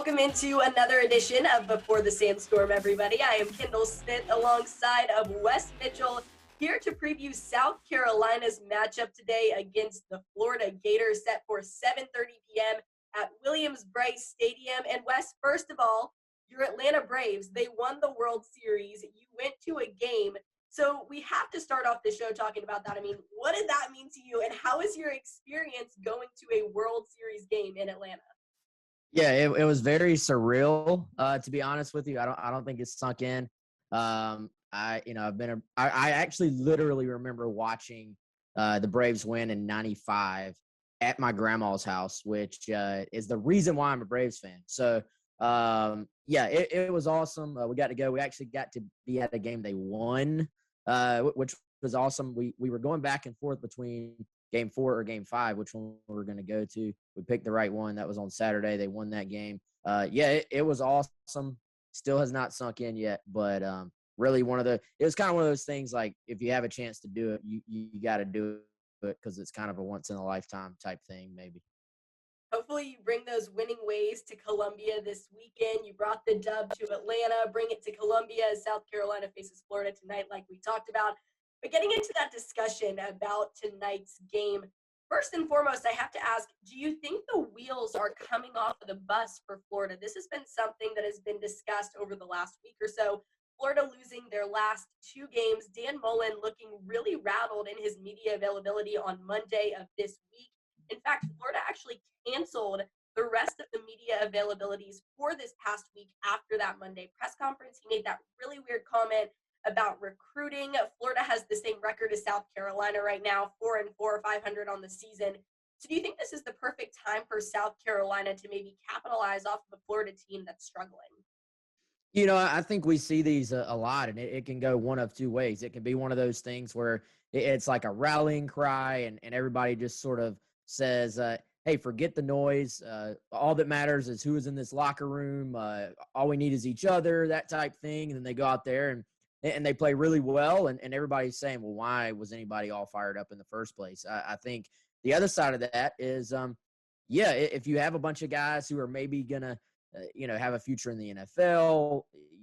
Welcome into another edition of Before the Sandstorm, everybody. I am Kendall Smith alongside of Wes Mitchell here to preview South Carolina's matchup today against the Florida Gators, set for 7:30 p.m. at Williams-Brice Stadium. And Wes, first of all, your Atlanta Braves, they won the World Series. You went to a game. So we have to start off the show talking about that. I mean, what did that mean to you, and how is your experience going to a World Series game in Atlanta? Yeah, it was very surreal, to be honest with you. I don't think it's sunk in. I actually literally remember watching the Braves win in '95 at my grandma's house, which is the reason why I'm a Braves fan. So it was awesome. We got to go. We actually got to be at a game they won, which was awesome. We were going back and forth between Game 4 or Game 5, which one we were going to go to. We picked the right one. That was on Saturday. They won that game. It was awesome. Still has not sunk in yet, but really it was kind of one of those things, like, if you have a chance to do it, you got to do it, because it's kind of a once-in-a-lifetime type thing, maybe. Hopefully you bring those winning ways to Columbia this weekend. You brought the dub to Atlanta. Bring it to Columbia as South Carolina faces Florida tonight, like we talked about. But getting into that discussion about tonight's game, first and foremost, I have to ask, do you think the wheels are coming off of the bus for Florida? This has been something that has been discussed over the last week or so. Florida losing their last two games. Dan Mullen looking really rattled in his media availability on Monday of this week. In fact, Florida actually canceled the rest of the media availabilities for this past week after that Monday press conference. He made that really weird comment about recruiting. Florida has the same record as South Carolina right now, 4-4, 500 on the season. So do you think this is the perfect time for South Carolina to maybe capitalize off of a Florida team that's struggling? You know, I think we see these a lot, and it can go one of two ways. It can be one of those things where it's like a rallying cry, and everybody just sort of says, hey, forget the noise. All that matters is who is in this locker room. All we need is each other, that type thing. And then they go out there and they play really well, and everybody's saying, well, why was anybody all fired up in the first place? I think the other side of that is, if you have a bunch of guys who are maybe going to, have a future in the NFL,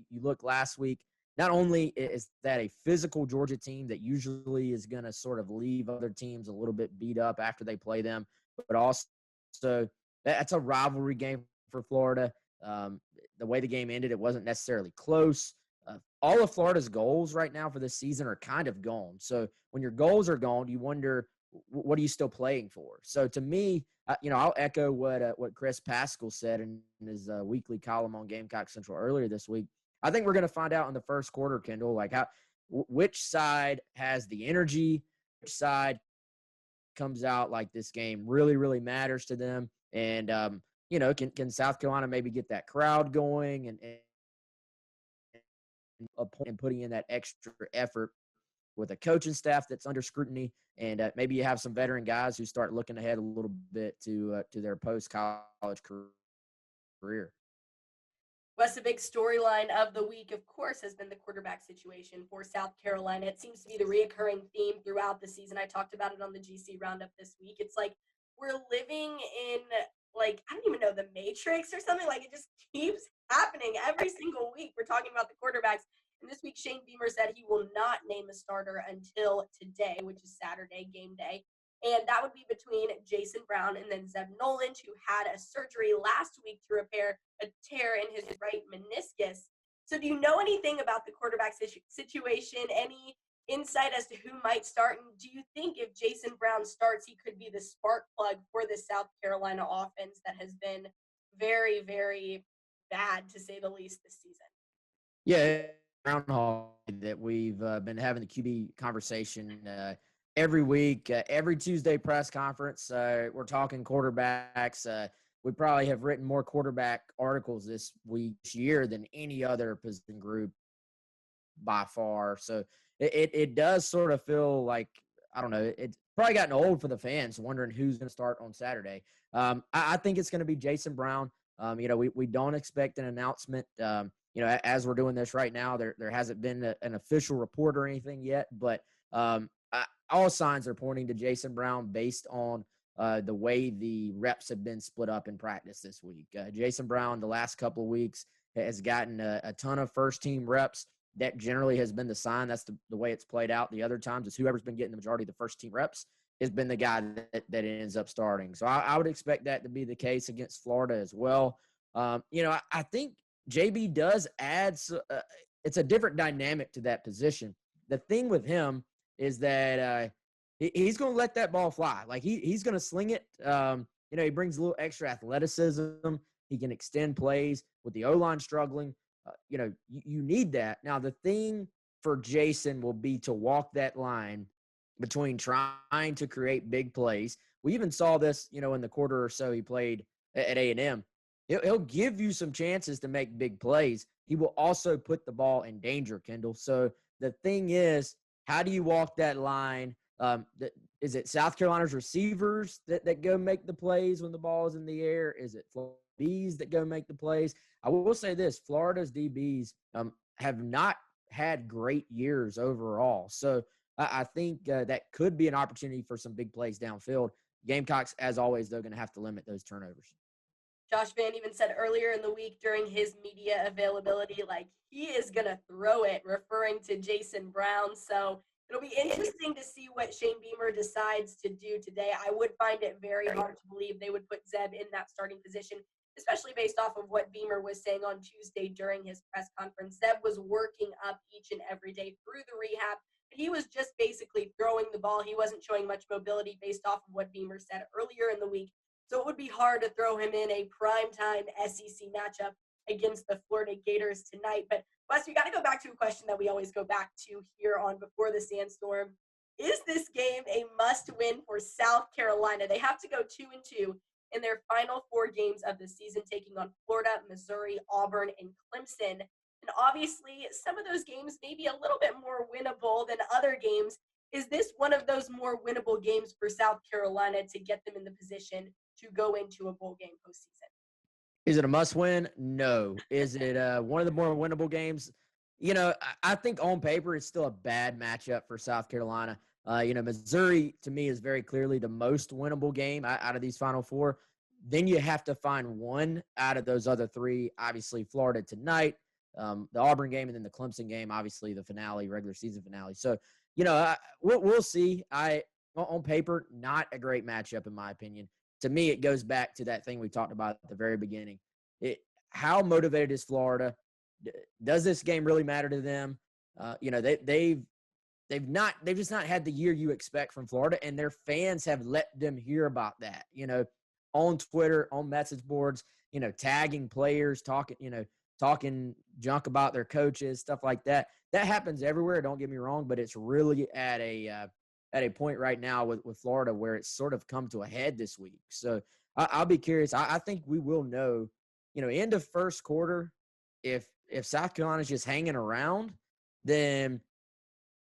you look last week, not only is that a physical Georgia team that usually is going to sort of leave other teams a little bit beat up after they play them, but also that's a rivalry game for Florida. The way the game ended, it wasn't necessarily close. All of Florida's goals right now for this season are kind of gone. So when your goals are gone, you wonder, what are you still playing for? So to me, I'll echo what Chris Pascal said in his weekly column on Gamecock Central earlier this week. I think we're going to find out in the first quarter, Kendall, like which side has the energy, which side comes out like this game really, really matters to them. And, can South Carolina maybe get that crowd going and putting in that extra effort with a coaching staff that's under scrutiny, and maybe you have some veteran guys who start looking ahead a little bit to their post-college career. Wes, a big storyline of the week, of course, has been the quarterback situation for South Carolina. It seems to be the reoccurring theme throughout the season. I talked about it on the GC Roundup this week. It's like we're living in, I don't even know, the Matrix or something. Like, it just keeps happening every single week. We're talking about the quarterbacks. And this week, Shane Beamer said he will not name a starter until today, which is Saturday, game day. And that would be between Jason Brown and then Zeb Noland, who had a surgery last week to repair a tear in his right meniscus. So do you know anything about the quarterback situation? Any insight as to who might start? And do you think if Jason Brown starts, he could be the spark plug for the South Carolina offense that has been very, very bad, to say the least, this season? Yeah, groundhog that we've been having the QB conversation every week, every Tuesday press conference. We're talking quarterbacks. We probably have written more quarterback articles this year than any other position group by far. So it does sort of feel like, I don't know, it's probably gotten old for the fans wondering who's going to start on Saturday. I think it's going to be Jason Brown. We don't expect an announcement. As we're doing this right now, there hasn't been an official report or anything yet, but all signs are pointing to Jason Brown based on the way the reps have been split up in practice this week. Jason Brown, the last couple of weeks, has gotten a ton of first-team reps. That generally has been the sign. That's the way it's played out the other times, is whoever's been getting the majority of the first-team reps has been the guy that ends up starting. So I would expect that to be the case against Florida as well. I think JB does add it's a different dynamic to that position. The thing with him is that he's going to let that ball fly. Like he's going to sling it. He brings a little extra athleticism. He can extend plays with the O-line struggling. You need that. Now, the thing for Jason will be to walk that line between trying to create big plays. We even saw this, in the quarter or so he played at A&M. He'll give you some chances to make big plays. He will also put the ball in danger, Kendall. So the thing is, how do you walk that line? Is it South Carolina's receivers that go make the plays when the ball is in the air? Is it Florida DBs that go make the plays? I will say this, Florida's DBs have not had great years overall. So I think that could be an opportunity for some big plays downfield. Gamecocks, as always, they're going to have to limit those turnovers. Josh Vann even said earlier in the week during his media availability, like he is going to throw it, referring to Jason Brown. So it'll be interesting to see what Shane Beamer decides to do today. I would find it very hard to believe they would put Zeb in that starting position, especially based off of what Beamer was saying on Tuesday during his press conference. Zeb was working up each and every day through the rehab. He was just basically throwing the ball. He wasn't showing much mobility based off of what Beamer said earlier in the week. So it would be hard to throw him in a primetime SEC matchup against the Florida Gators tonight. But Wes, we got to go back to a question that we always go back to here on Before the Sandstorm. Is this game a must-win for South Carolina? They have to go 2-2 in their final 4 games of the season, taking on Florida, Missouri, Auburn, and Clemson. And obviously, some of those games may be a little bit more winnable than other games. Is this one of those more winnable games for South Carolina to get them in the position to go into a bowl game postseason? Is it a must-win? No. Is it one of the more winnable games? I think on paper it's still a bad matchup for South Carolina. Missouri, to me, is very clearly the most winnable game out of these Final 4. Then you have to find one out of those other 3. Obviously, Florida tonight, the Auburn game, and then the Clemson game, obviously the finale, regular season finale. So, we'll see. On paper, not a great matchup in my opinion. To me, it goes back to that thing we talked about at the very beginning. How motivated is Florida? Does this game really matter to them? They've just not had the year you expect from Florida, and their fans have let them hear about that. On Twitter, on message boards, tagging players, talking junk about their coaches, stuff like that. That happens everywhere. Don't get me wrong, but it's really at a point right now with Florida where it's sort of come to a head this week. So I'll be curious. I think we will know, end of first quarter, if South Carolina's just hanging around, then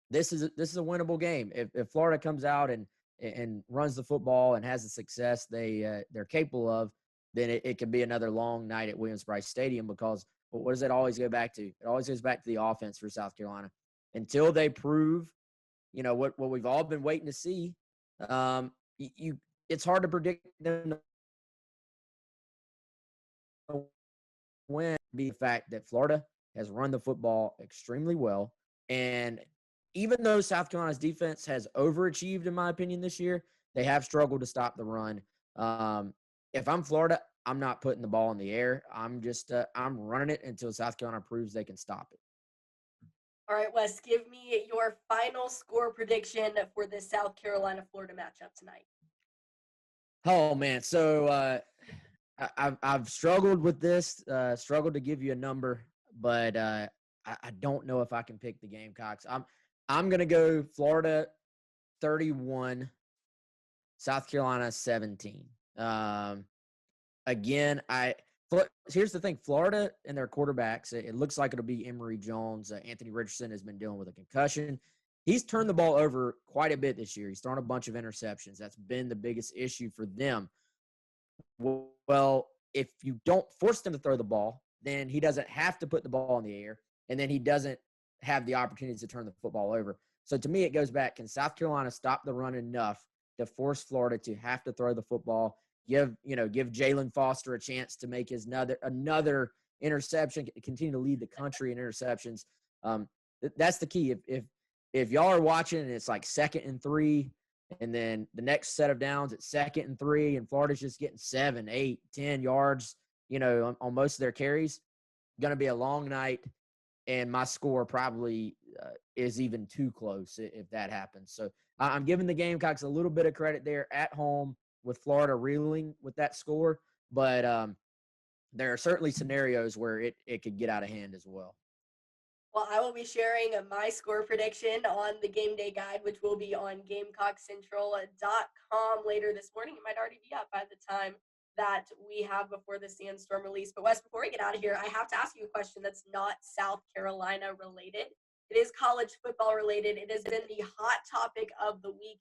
this is a winnable game. If Florida comes out and runs the football and has the success they're capable of, then it could be another long night at Williams-Brice Stadium, because what does it always go back to? It always goes back to the offense for South Carolina. Until they prove what we've all been waiting to see, it's hard to predict them to win. The fact that Florida has run the football extremely well, and even though South Carolina's defense has overachieved, in my opinion, this year, they have struggled to stop the run. If I'm Florida, I'm not putting the ball in the air. I'm running it until South Carolina proves they can stop it. All right, Wes, give me your final score prediction for the South Carolina-Florida matchup tonight. Oh, man. So I've struggled with this, struggled to give you a number, but I don't know if I can pick the Gamecocks. I'm going to go Florida 31, South Carolina 17. Again, here's the thing. Florida and their quarterbacks, it looks like it'll be Emory Jones. Anthony Richardson has been dealing with a concussion. He's turned the ball over quite a bit this year. He's thrown a bunch of interceptions. That's been the biggest issue for them. Well, if you don't force him to throw the ball, then he doesn't have to put the ball in the air, and then he doesn't have the opportunity to turn the football over. So to me, it goes back, can South Carolina stop the run enough to force Florida to have to throw the football, give Jalen Foster a chance to make his another interception, continue to lead the country in interceptions. That's the key. If y'all are watching and it's like 2nd and 3, and then the next set of downs at 2nd and 3, and Florida's just getting 7, 8, 10 yards, on most of their carries, going to be a long night. And my score probably is even too close if that happens. So I'm giving the Gamecocks a little bit of credit there at home with Florida reeling with that score. But there are certainly scenarios where it could get out of hand as well. Well, I will be sharing my score prediction on the Game Day Guide, which will be on GamecockCentral.com later this morning. It might already be up by the time that we have Before the Sandstorm release. But Wes, before we get out of here, I have to ask you a question that's not South Carolina related. It is college football related. It has been the hot topic of the week.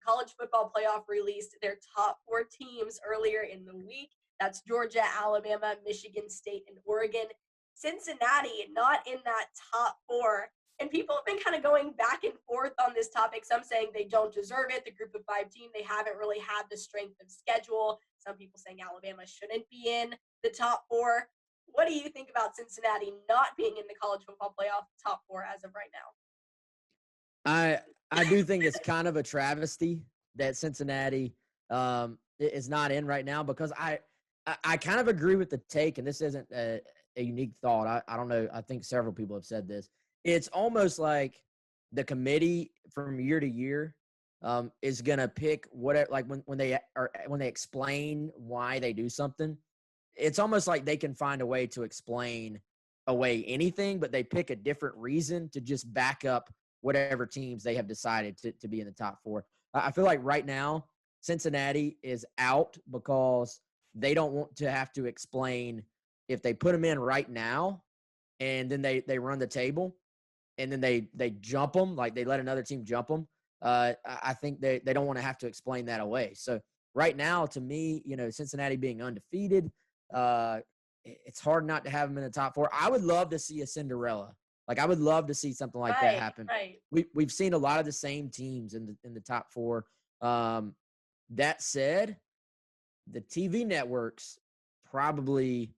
College football playoff released their top 4 teams earlier in the week. That's Georgia, Alabama, Michigan State, and Oregon. Cincinnati not in that top 4. And people have been kind of going back and forth on this topic. Some saying they don't deserve it. The group of 5 team, they haven't really had the strength of schedule. Some people saying Alabama shouldn't be in the top 4. What do you think about Cincinnati not being in the college football playoff top 4 as of right now? I do think it's kind of a travesty that Cincinnati is not in right now, because I kind of agree with the take, and this isn't a unique thought. I don't know. I think several people have said this. It's almost like the committee from year to year is gonna pick whatever. Like when they explain why they do something, it's almost like they can find a way to explain away anything, but they pick a different reason to just back up whatever teams they have decided to be in the top 4. I feel like right now Cincinnati is out because they don't want to have to explain if they put them in right now and then they run the table and then they jump them, like they let another team jump them. I think they don't want to have to explain that away. So right now, to me, Cincinnati being undefeated, it's hard not to have them in the top 4. I would love to see a Cinderella. Like, I would love to see something like that happen. Right. We've seen a lot of the same teams in the top 4. That said, the TV networks probably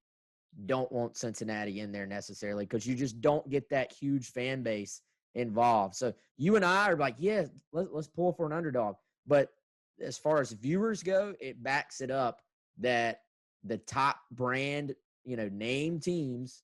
don't want Cincinnati in there necessarily, because you just don't get that huge fan base involved. So you and I are like, yeah, let's pull for an underdog. But as far as viewers go, it backs it up that the top brand, name teams,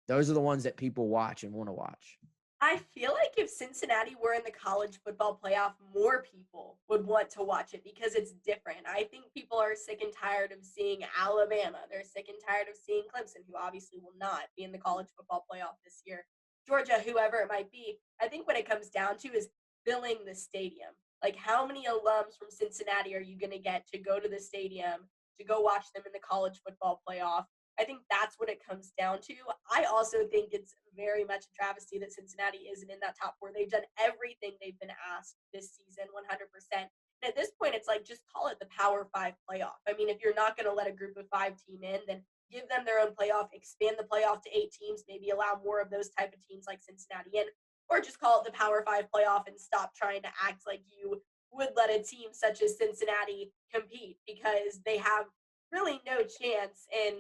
those are the ones that people watch and want to watch. I feel like if Cincinnati were in the college football playoff, more people would want to watch it because it's different. I think people are sick and tired of seeing Alabama. They're sick and tired of seeing Clemson, who obviously will not be in the college football playoff this year. Georgia, whoever it might be. I think what it comes down to is filling the stadium. Like, how many alums from Cincinnati are you going to get to go to the stadium to go watch them in the college football playoff? I think that's what it comes down to. I also think it's very much a travesty that Cincinnati isn't in that top 4. They've done everything they've been asked this season, 100%. And at this point, it's like, just call it the Power 5 playoff. I mean, if you're not going to let a group of 5 team in, then give them their own playoff, expand the playoff to 8 teams, maybe allow more of those type of teams like Cincinnati in, or just call it the Power 5 playoff and stop trying to act like you would let a team such as Cincinnati compete, because they have really no chance. And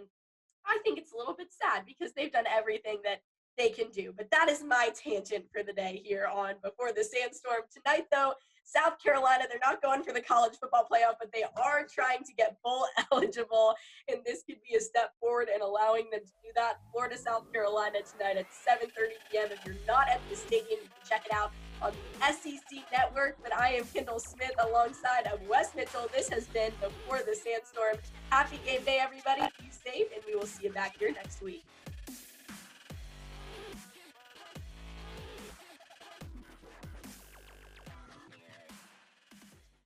I think it's a little bit sad because they've done everything that they can do. But that is my tangent for the day here on Before the Sandstorm. Tonight, though, South Carolina, they're not going for the college football playoff, but they are trying to get bowl eligible, and this could be a step forward in allowing them to do that. Florida, South Carolina tonight at 7:30 p.m. If you're not at the stadium, you can check it out on the SEC Network. But I am Kendall Smith alongside of Wes Mitchell. This has been Before the Sandstorm. Happy game day, everybody. Be safe, and we will see you back here next week.